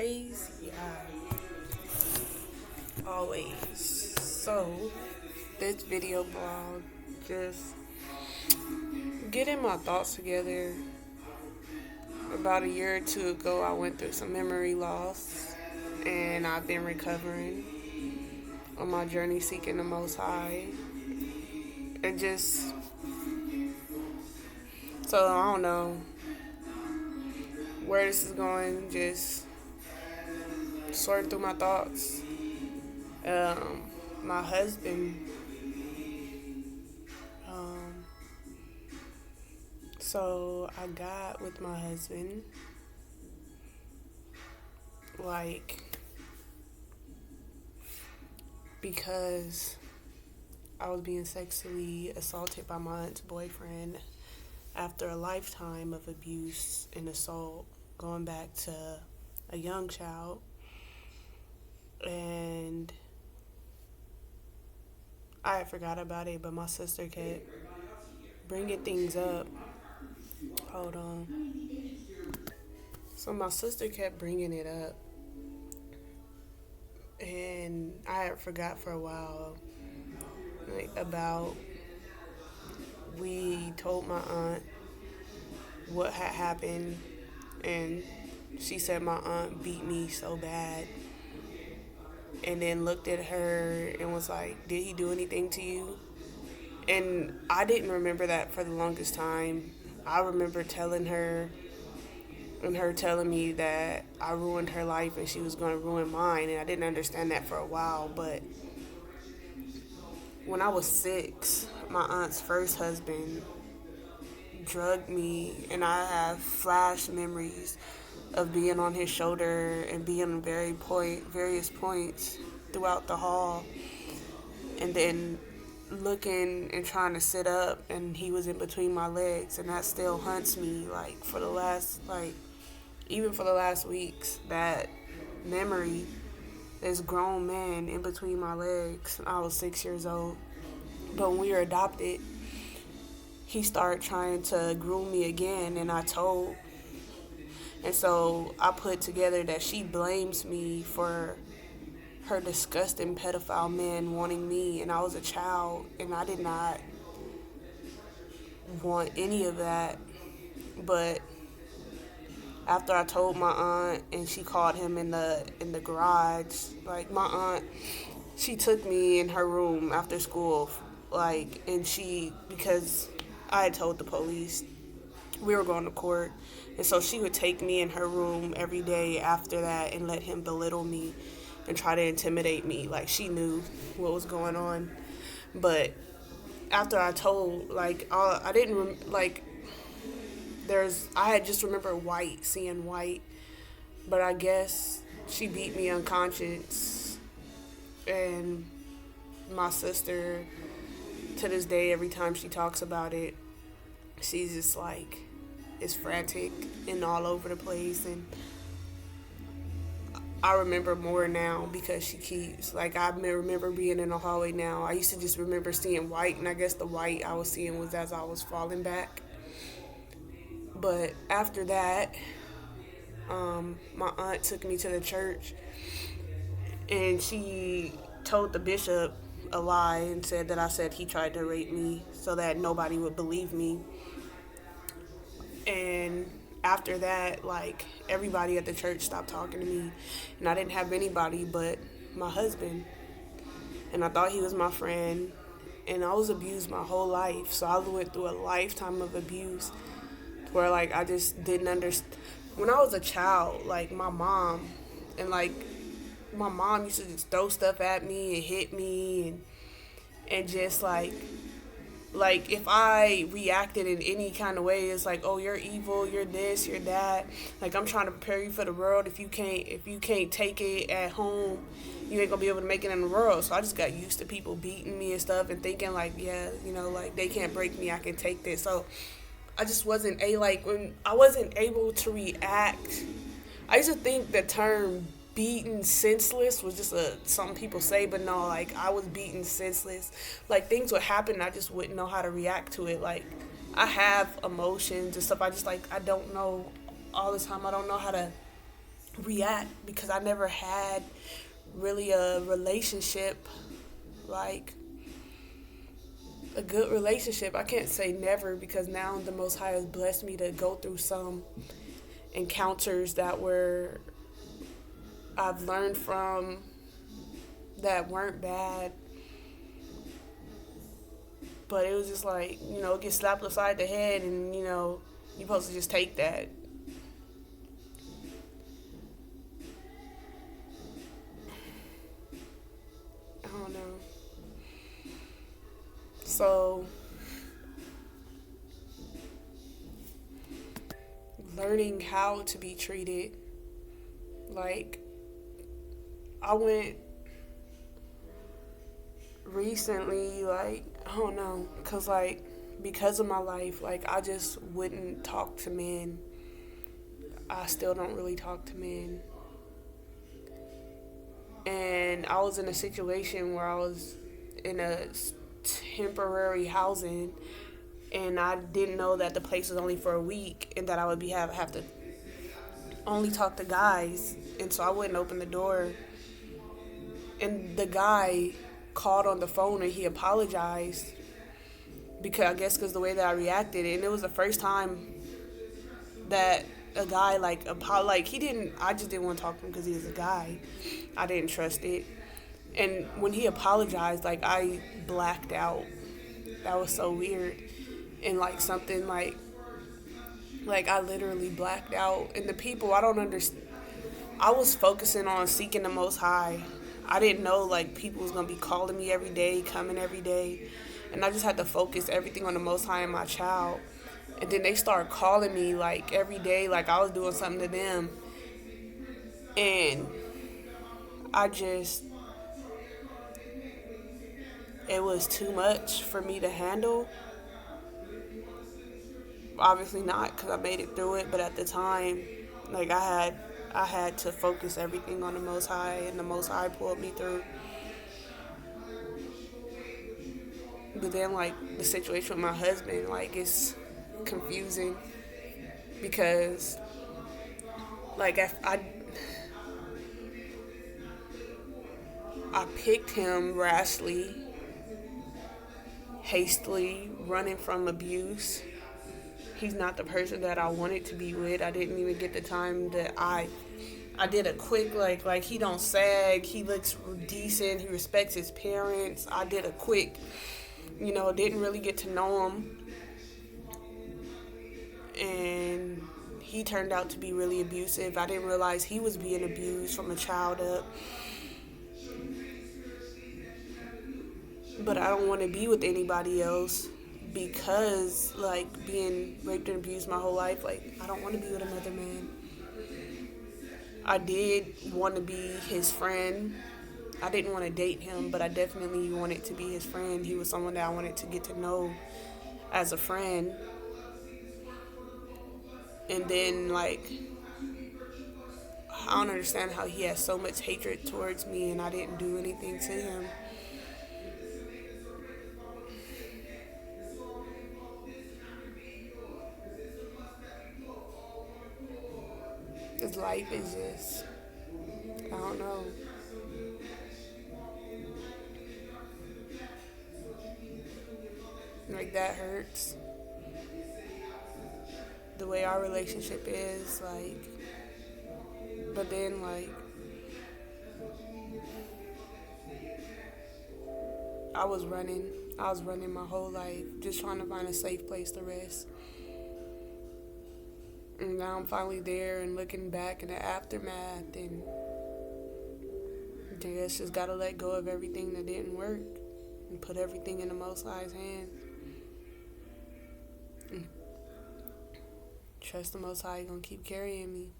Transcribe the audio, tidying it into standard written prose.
Praise Yah. Always. So, this video blog, just getting my thoughts together. About a year or two ago, I went through some memory loss, and I've been recovering on my journey seeking the Most High. And just, so I don't know where this is going, just sorting through my thoughts. My husband, so I got with my husband, because I was being sexually assaulted by my aunt's boyfriend after a lifetime of abuse and assault, going back to a young child. And I had forgot about it, but my sister kept bringing things up. Hold on. So my sister kept bringing it up, and I had forgot for a while, we told my aunt what had happened, and she said my aunt beat me so bad, and then looked at her and was like, did he do anything to you? And I didn't remember that for the longest time. I remember telling her, and her telling me that I ruined her life and she was going to ruin mine, and I didn't understand that for a while. But when I was 6, my aunt's first husband drugged me, and I have flash memories of being on his shoulder and being on various points throughout the hall, and then looking and trying to sit up, and he was in between my legs, and that still haunts me, even for the last weeks, that memory, this grown man in between my legs. I was 6 years old, but when we were adopted, he started trying to groom me again, and I told. And so I put together that she blames me for her disgusting pedophile man wanting me, and I was a child, and I did not want any of that. But after I told my aunt, and she called him in the garage, my aunt, she took me in her room after school, because I had told the police we were going to court, and so she would take me in her room every day after that and let him belittle me and try to intimidate me. She knew what was going on. But after I told, I didn't, I had just remembered seeing white, but I guess she beat me unconscious. And my sister, to this day, every time she talks about it, she's just is frantic and all over the place. And I remember more now because she keeps, I remember being in the hallway now. I used to just remember seeing white, and I guess the white I was seeing was as I was falling back. But after that, my aunt took me to the church, and she told the bishop a lie and said that I said he tried to rape me so that nobody would believe me. And after that, everybody at the church stopped talking to me, and I didn't have anybody but my husband, and I thought he was my friend, and I was abused my whole life. So I went through a lifetime of abuse where I just didn't understand. When I was a child, my mom used to just throw stuff at me and hit me, and just if I reacted in any kind of way, it's oh, you're evil, you're this, you're that. I'm trying to prepare you for the world. If you can't take it at home, you ain't gonna be able to make it in the world. So I just got used to people beating me and stuff, and thinking they can't break me, I can take this. So I just wasn't when I wasn't able to react. I used to think the term beaten senseless was just something people say, but no, I was beaten senseless. Things would happen, I just wouldn't know how to react to it. I have emotions and stuff, I just I don't know all the time. I don't know how to react, because I never had really a relationship, like a good relationship. I can't say never, because now the Most High has blessed me to go through some encounters that were I've learned from, that weren't bad, but it was just like, get slapped upside the head, and you're supposed to just take that. I don't know. So learning how to be treated, like, I went recently, like, I don't know, because of my life, like, I just wouldn't talk to men. I still don't really talk to men. And I was in a situation where I was in a temporary housing, and I didn't know that the place was only for a week, and that I would have to only talk to guys. And so I wouldn't open the door. And the guy called on the phone, and he apologized, because the way that I reacted, and it was the first time that a guy he didn't. I just didn't want to talk to him because he was a guy. I didn't trust it. And when he apologized, like, I blacked out. That was so weird. And like something like I literally blacked out. And the people, I don't understand. I was focusing on seeking the Most High. I didn't know, like, people was gonna be calling me every day, coming every day, and I just had to focus everything on the Most High and my child. And then they started calling me, like, every day, like I was doing something to them, and I just, it was too much for me to handle. Obviously not, because I made it through it, but at the time, like, I had to focus everything on the Most High, and the Most High pulled me through. But then, like, the situation with my husband, like, it's confusing, because, like, if I picked him rashly, hastily, running from abuse. He's not the person that I wanted to be with. I didn't even get the time that I did a quick, like he don't sag, he looks decent, he respects his parents. I did a quick, didn't really get to know him, and he turned out to be really abusive. I didn't realize he was being abused from a child up. But I don't want to be with anybody else, because, like, being raped and abused my whole life, like, I don't want to be with another man. I did want to be his friend. I didn't want to date him, but I definitely wanted to be his friend. He was someone that I wanted to get to know as a friend. And then, like, I don't understand how he has so much hatred towards me, and I didn't do anything to him. His life is just, I don't know. Like, that hurts. The way our relationship is, like, but then, like, I was running. I was running my whole life, just trying to find a safe place to rest. And now I'm finally there, and looking back in the aftermath, and I guess just gotta let go of everything that didn't work and put everything in the Most High's hands. And trust the Most High gonna keep carrying me.